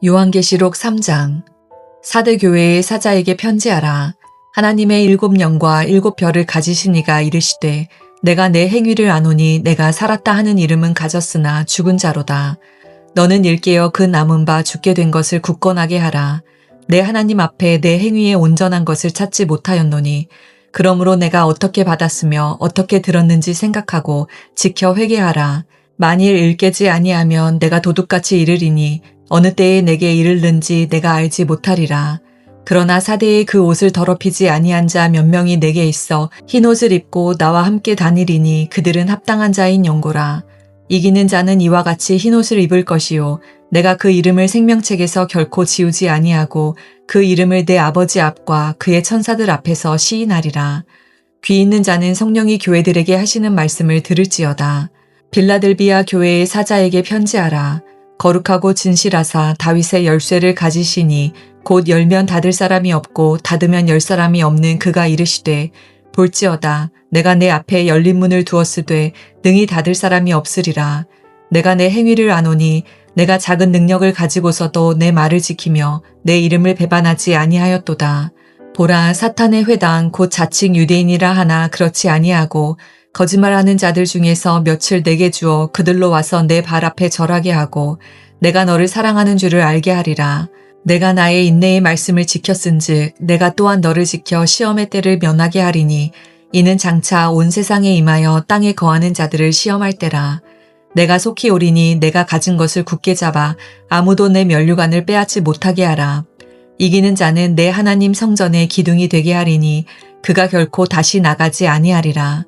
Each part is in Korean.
요한계시록 3장. 사대 교회의 사자에게 편지하라. 하나님의 7영과 7별을 가지신 이가 이르시되 내가 내 행위를 아노니 내가 살았다 하는 이름은 가졌으나 죽은 자로다. 너는 일깨어 그 남은 바 죽게 된 것을 굳건하게 하라. 내 하나님 앞에 내 행위에 온전한 것을 찾지 못하였노니 그러므로 내가 어떻게 받았으며 어떻게 들었는지 생각하고 지켜 회개하라. 만일 일깨지 아니하면 내가 도둑같이 이르리니 어느 때에 내게 이르는지 내가 알지 못하리라. 그러나 사대의 그 옷을 더럽히지 아니한 자 몇 명이 내게 있어 흰 옷을 입고 나와 함께 다니리니 그들은 합당한 자인 연고라. 이기는 자는 이와 같이 흰 옷을 입을 것이요 내가 그 이름을 생명책에서 결코 지우지 아니하고 그 이름을 내 아버지 앞과 그의 천사들 앞에서 시인하리라. 귀 있는 자는 성령이 교회들에게 하시는 말씀을 들을지어다. 빌라델비아 교회의 사자에게 편지하라. 거룩하고 진실하사 다윗의 열쇠를 가지시니 곧 열면 닫을 사람이 없고 닫으면 열 사람이 없는 그가 이르시되 볼지어다 내가 내 앞에 열린 문을 두었으되 능히 닫을 사람이 없으리라. 내가 내 행위를 아노니 내가 작은 능력을 가지고서도 내 말을 지키며 내 이름을 배반하지 아니하였도다. 보라 사탄의 회당 곧 자칭 유대인이라 하나 그렇지 아니하고 거짓말하는 자들 중에서 며칠 내게 주어 그들로 와서 내 발 앞에 절하게 하고 내가 너를 사랑하는 줄을 알게 하리라. 내가 나의 인내의 말씀을 지켰은즉 내가 또한 너를 지켜 시험의 때를 면하게 하리니 이는 장차 온 세상에 임하여 땅에 거하는 자들을 시험할 때라. 내가 속히 오리니 내가 가진 것을 굳게 잡아 아무도 내 면류관을 빼앗지 못하게 하라. 이기는 자는 내 하나님 성전의 기둥이 되게 하리니 그가 결코 다시 나가지 아니하리라.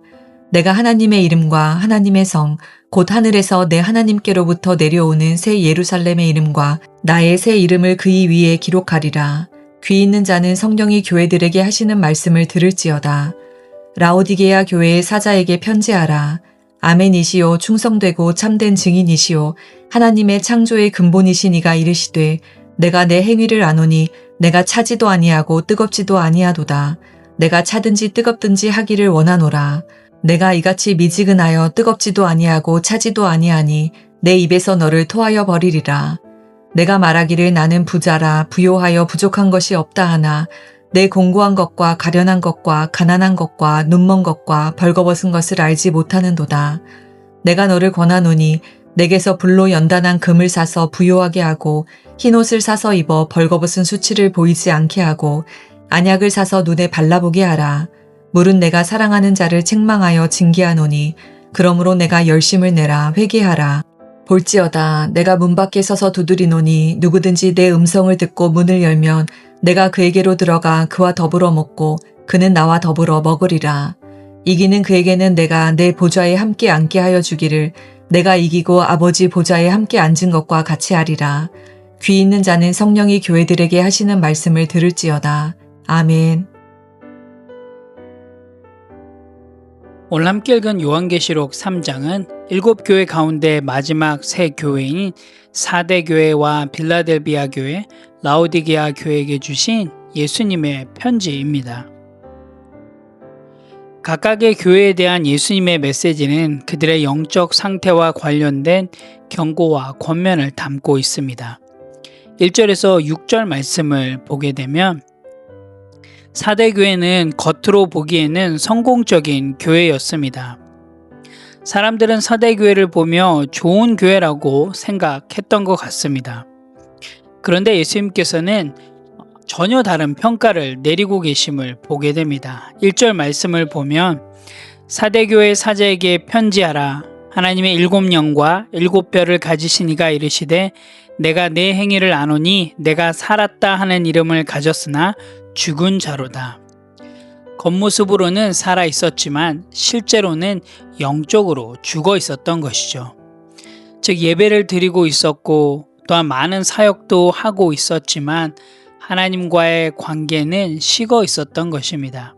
내가 하나님의 이름과 하나님의 성, 곧 하늘에서 내 하나님께로부터 내려오는 새 예루살렘의 이름과 나의 새 이름을 그의 위에 기록하리라. 귀 있는 자는 성령이 교회들에게 하시는 말씀을 들을지어다. 라오디게아 교회의 사자에게 편지하라. 아멘이시오 충성되고 참된 증인이시오 하나님의 창조의 근본이신 이가 이르시되 내가 내 행위를 아노니 내가 차지도 아니하고 뜨겁지도 아니하도다. 내가 차든지 뜨겁든지 하기를 원하노라. 내가 이같이 미지근하여 뜨겁지도 아니하고 차지도 아니하니 내 입에서 너를 토하여 버리리라. 내가 말하기를 나는 부자라 부요하여 부족한 것이 없다 하나 내 공고한 것과 가련한 것과 가난한 것과 눈먼 것과 벌거벗은 것을 알지 못하는도다. 내가 너를 권하노니 내게서 불로 연단한 금을 사서 부요하게 하고 흰옷을 사서 입어 벌거벗은 수치를 보이지 않게 하고 안약을 사서 눈에 발라보게 하라. 물은 내가 사랑하는 자를 책망하여 징계하노니 그러므로 내가 열심을 내라 회개하라. 볼지어다 내가 문 밖에 서서 두드리노니 누구든지 내 음성을 듣고 문을 열면 내가 그에게로 들어가 그와 더불어 먹고 그는 나와 더불어 먹으리라. 이기는 그에게는 내가 내 보좌에 함께 앉게 하여 주기를 내가 이기고 아버지 보좌에 함께 앉은 것과 같이 하리라. 귀 있는 자는 성령이 교회들에게 하시는 말씀을 들을지어다. 아멘. 오늘 함께 읽은 요한계시록 3장은 7교회 가운데 마지막 세 교회인 사대 교회와 빌라델비아 교회, 라오디게아 교회에게 주신 예수님의 편지입니다. 각각의 교회에 대한 예수님의 메시지는 그들의 영적 상태와 관련된 경고와 권면을 담고 있습니다. 1절에서 6절 말씀을 보게 되면 사대교회는 겉으로 보기에는 성공적인 교회였습니다. 사람들은 사대교회를 보며 좋은 교회라고 생각했던 것 같습니다. 그런데 예수님께서는 전혀 다른 평가를 내리고 계심을 보게 됩니다. 1절 말씀을 보면 사대교회 사자에게 편지하라. 하나님의 7영과 7별을 가지신 이가 이르시되 내가 내 행위를 아노니 내가 살았다 하는 이름을 가졌으나 죽은 자로다. 겉모습으로는 살아 있었지만 실제로는 영적으로 죽어 있었던 것이죠. 즉 예배를 드리고 있었고 또한 많은 사역도 하고 있었지만 하나님과의 관계는 식어 있었던 것입니다.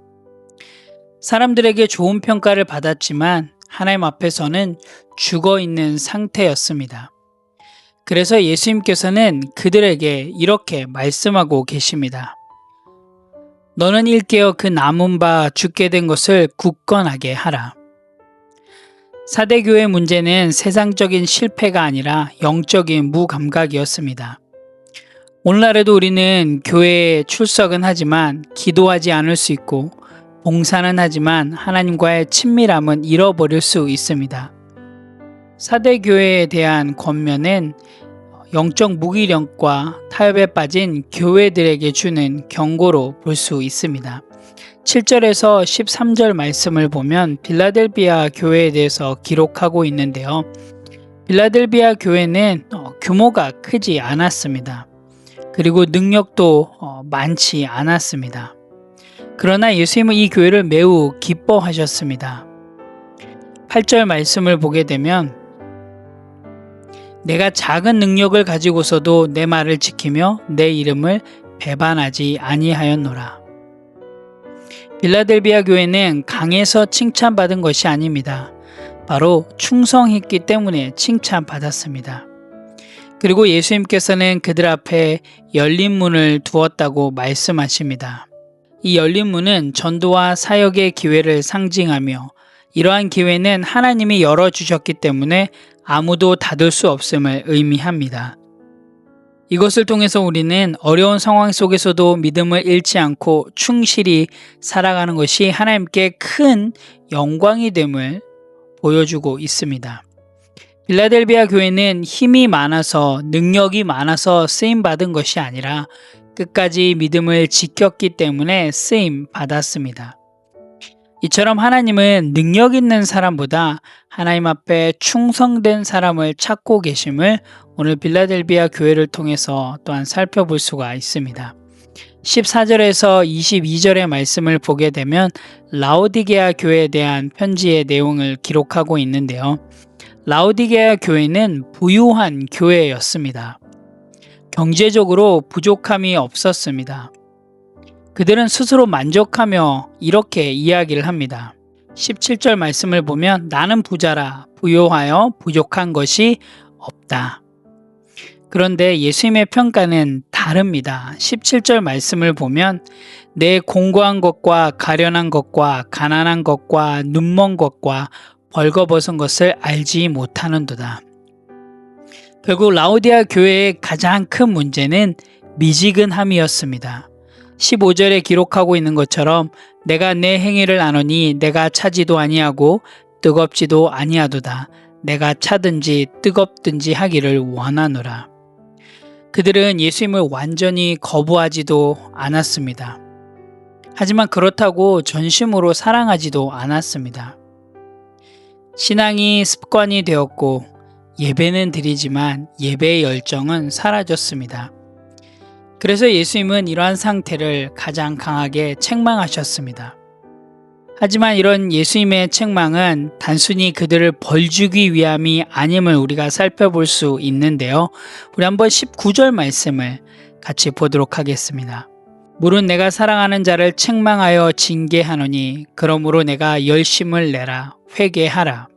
사람들에게 좋은 평가를 받았지만 하나님 앞에서는 죽어 있는 상태였습니다. 그래서 예수님께서는 그들에게 이렇게 말씀하고 계십니다. 너는 일깨어 그 남은 바 죽게 된 것을 굳건하게 하라. 사대교회 문제는 세상적인 실패가 아니라 영적인 무감각이었습니다. 오늘날에도 우리는 교회에 출석은 하지만 기도하지 않을 수 있고 봉사는 하지만 하나님과의 친밀함은 잃어버릴 수 있습니다. 사대 교회에 대한 권면은 영적 무기력과 타협에 빠진 교회들에게 주는 경고로 볼 수 있습니다. 7절에서 13절 말씀을 보면 빌라델비아 교회에 대해서 기록하고 있는데요. 빌라델비아 교회는 규모가 크지 않았습니다. 그리고 능력도 많지 않았습니다. 그러나 예수님은 이 교회를 매우 기뻐하셨습니다. 8절 말씀을 보게 되면 내가 작은 능력을 가지고서도 내 말을 지키며 내 이름을 배반하지 아니하였노라. 빌라델비아 교회는 강해서 칭찬받은 것이 아닙니다. 바로 충성했기 때문에 칭찬받았습니다. 그리고 예수님께서는 그들 앞에 열린 문을 두었다고 말씀하십니다. 이 열린 문은 전도와 사역의 기회를 상징하며 이러한 기회는 하나님이 열어주셨기 때문에 아무도 닫을 수 없음을 의미합니다. 이것을 통해서 우리는 어려운 상황 속에서도 믿음을 잃지 않고 충실히 살아가는 것이 하나님께 큰 영광이 됨을 보여주고 있습니다. 빌라델비아 교회는 힘이 많아서 능력이 많아서 쓰임받은 것이 아니라 끝까지 믿음을 지켰기 때문에 쓰임 받았습니다. 이처럼 하나님은 능력 있는 사람보다 하나님 앞에 충성된 사람을 찾고 계심을 오늘 빌라델비아 교회를 통해서 또한 살펴볼 수가 있습니다. 14절에서 22절의 말씀을 보게 되면 라오디게아 교회에 대한 편지의 내용을 기록하고 있는데요. 라오디게아 교회는 부유한 교회였습니다. 경제적으로 부족함이 없었습니다. 그들은 스스로 만족하며 이렇게 이야기를 합니다. 17절 말씀을 보면 나는 부자라 부요하여 부족한 것이 없다. 그런데 예수님의 평가는 다릅니다. 17절 말씀을 보면 내 공고한 것과 가련한 것과 가난한 것과 눈먼 것과 벌거벗은 것을 알지 못하는도다. 결국 라오디아 교회의 가장 큰 문제는 미지근함이었습니다. 15절에 기록하고 있는 것처럼 내가 내 행위를 아노니 내가 차지도 아니하고 뜨겁지도 아니하도다. 내가 차든지 뜨겁든지 하기를 원하노라. 그들은 예수님을 완전히 거부하지도 않았습니다. 하지만 그렇다고 전심으로 사랑하지도 않았습니다. 신앙이 습관이 되었고 예배는 드리지만 예배의 열정은 사라졌습니다. 그래서 예수님은 이러한 상태를 가장 강하게 책망하셨습니다. 하지만 이런 예수님의 책망은 단순히 그들을 벌주기 위함이 아님을 우리가 살펴볼 수 있는데요. 우리 한번 19절 말씀을 같이 보도록 하겠습니다. 물은 내가 사랑하는 자를 책망하여 징계하노니 그러므로 내가 열심을 내라 회개하라.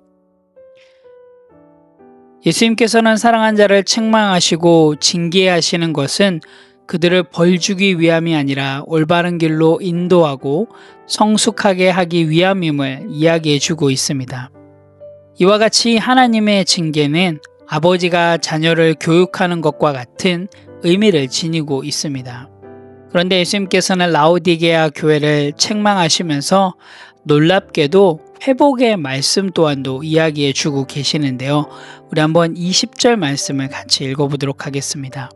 예수님께서는 사랑한 자를 책망하시고 징계하시는 것은 그들을 벌주기 위함이 아니라 올바른 길로 인도하고 성숙하게 하기 위함임을 이야기해 주고 있습니다. 이와 같이 하나님의 징계는 아버지가 자녀를 교육하는 것과 같은 의미를 지니고 있습니다. 그런데 예수님께서는 라오디게아 교회를 책망하시면서 놀랍게도 회복의 말씀 또한도 이야기해 주고 계시는데요. 우리 한번 20절 말씀을 같이 읽어보도록 하겠습니다.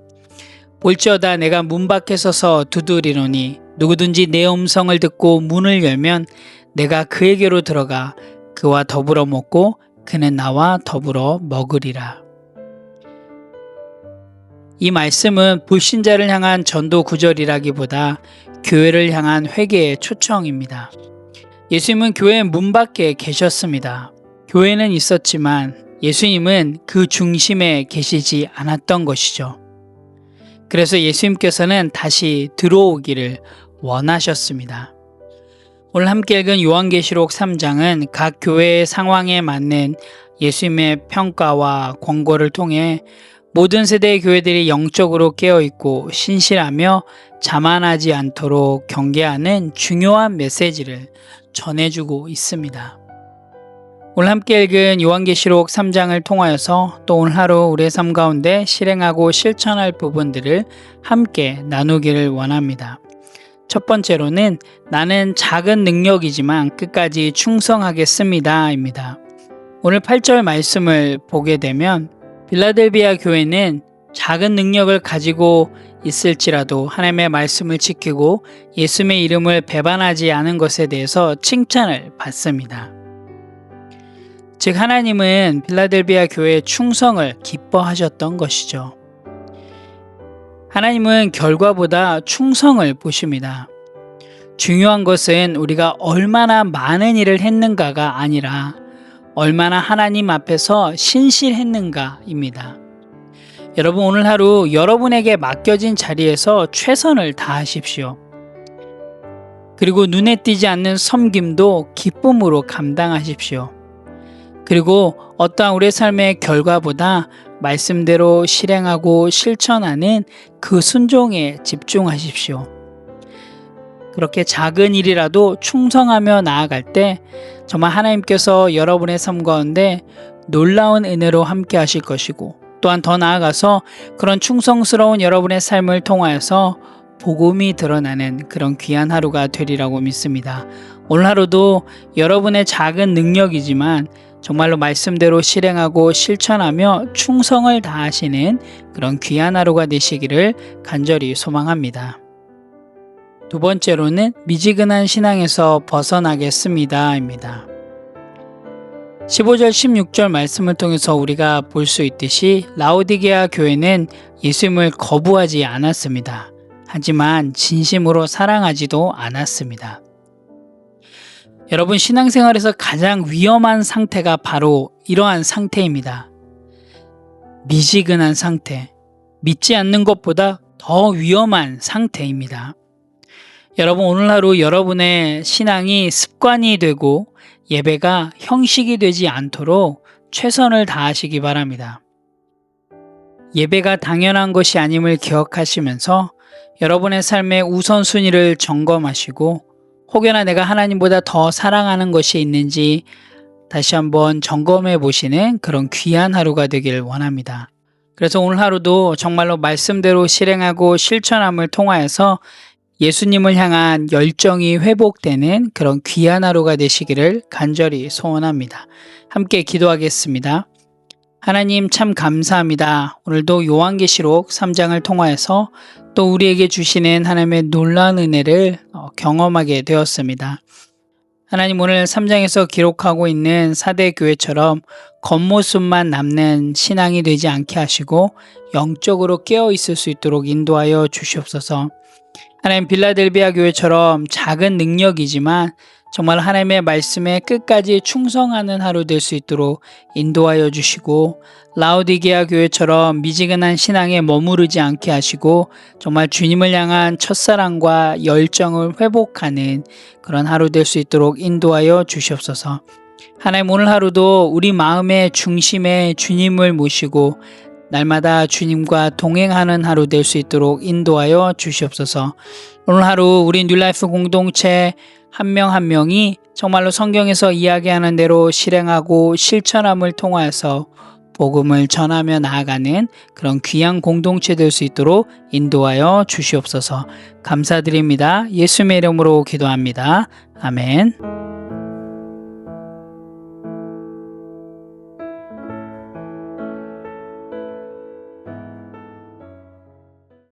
볼지어다 내가 문 밖에 서서 두드리노니 누구든지 내 음성을 듣고 문을 열면 내가 그에게로 들어가 그와 더불어 먹고 그는 나와 더불어 먹으리라. 이 말씀은 불신자를 향한 전도 구절이라기보다 교회를 향한 회개의 초청입니다. 예수님은 교회 문 밖에 계셨습니다. 교회는 있었지만 예수님은 그 중심에 계시지 않았던 것이죠. 그래서 예수님께서는 다시 들어오기를 원하셨습니다. 오늘 함께 읽은 요한계시록 3장은 각 교회의 상황에 맞는 예수님의 평가와 권고를 통해 모든 세대의 교회들이 영적으로 깨어있고 신실하며 자만하지 않도록 경계하는 중요한 메시지를 전해주고 있습니다. 오늘 함께 읽은 요한계시록 3장을 통하여서 또 오늘 하루 우리의 삶 가운데 실행하고 실천할 부분들을 함께 나누기를 원합니다. 첫 번째로는 나는 작은 능력이지만 끝까지 충성하겠습니다 입니다. 오늘 8절 말씀을 보게 되면 빌라델비아 교회는 작은 능력을 가지고 있을지라도 하나님의 말씀을 지키고 예수님의 이름을 배반하지 않은 것에 대해서 칭찬을 받습니다. 즉 하나님은 빌라델비아 교회의 충성을 기뻐하셨던 것이죠. 하나님은 결과보다 충성을 보십니다. 중요한 것은 우리가 얼마나 많은 일을 했는가가 아니라 얼마나 하나님 앞에서 신실했는가입니다. 여러분 오늘 하루 여러분에게 맡겨진 자리에서 최선을 다하십시오. 그리고 눈에 띄지 않는 섬김도 기쁨으로 감당하십시오. 그리고 어떠한 우리의 삶의 결과보다 말씀대로 실행하고 실천하는 그 순종에 집중하십시오. 그렇게 작은 일이라도 충성하며 나아갈 때 정말 하나님께서 여러분의 삶 가운데 놀라운 은혜로 함께 하실 것이고 또한 더 나아가서 그런 충성스러운 여러분의 삶을 통하여서 복음이 드러나는 그런 귀한 하루가 되리라고 믿습니다. 오늘 하루도 여러분의 작은 능력이지만 정말로 말씀대로 실행하고 실천하며 충성을 다하시는 그런 귀한 하루가 되시기를 간절히 소망합니다. 두 번째로는 미지근한 신앙에서 벗어나겠습니다 입니다. 15절 16절 말씀을 통해서 우리가 볼 수 있듯이 라오디게아 교회는 예수님을 거부하지 않았습니다. 하지만 진심으로 사랑하지도 않았습니다. 여러분 신앙생활에서 가장 위험한 상태가 바로 이러한 상태입니다. 미지근한 상태, 믿지 않는 것보다 더 위험한 상태입니다. 여러분 오늘 하루 여러분의 신앙이 습관이 되고 예배가 형식이 되지 않도록 최선을 다하시기 바랍니다. 예배가 당연한 것이 아님을 기억하시면서 여러분의 삶의 우선순위를 점검하시고 혹여나 내가 하나님보다 더 사랑하는 것이 있는지 다시 한번 점검해 보시는 그런 귀한 하루가 되길 원합니다. 그래서 오늘 하루도 정말로 말씀대로 실행하고 실천함을 통하여서 예수님을 향한 열정이 회복되는 그런 귀한 하루가 되시기를 간절히 소원합니다. 함께 기도하겠습니다. 하나님 참 감사합니다. 오늘도 요한계시록 3장을 통하여서 또 우리에게 주시는 하나님의 놀라운 은혜를 경험하게 되었습니다. 하나님 오늘 3장에서 기록하고 있는 4대 교회처럼 겉모습만 남는 신앙이 되지 않게 하시고 영적으로 깨어 있을 수 있도록 인도하여 주시옵소서. 하나님 빌라델비아 교회처럼 작은 능력이지만 정말 하나님의 말씀에 끝까지 충성하는 하루 될 수 있도록 인도하여 주시고 라오디게아 교회처럼 미지근한 신앙에 머무르지 않게 하시고 정말 주님을 향한 첫사랑과 열정을 회복하는 그런 하루 될 수 있도록 인도하여 주시옵소서. 하나님 오늘 하루도 우리 마음의 중심에 주님을 모시고 날마다 주님과 동행하는 하루 될 수 있도록 인도하여 주시옵소서. 오늘 하루 우리 뉴라이프 공동체 한 명 한 명이 정말로 성경에서 이야기하는 대로 실행하고 실천함을 통하여서 복음을 전하며 나아가는 그런 귀한 공동체 될 수 있도록 인도하여 주시옵소서. 감사드립니다. 예수님의 이름으로 기도합니다. 아멘.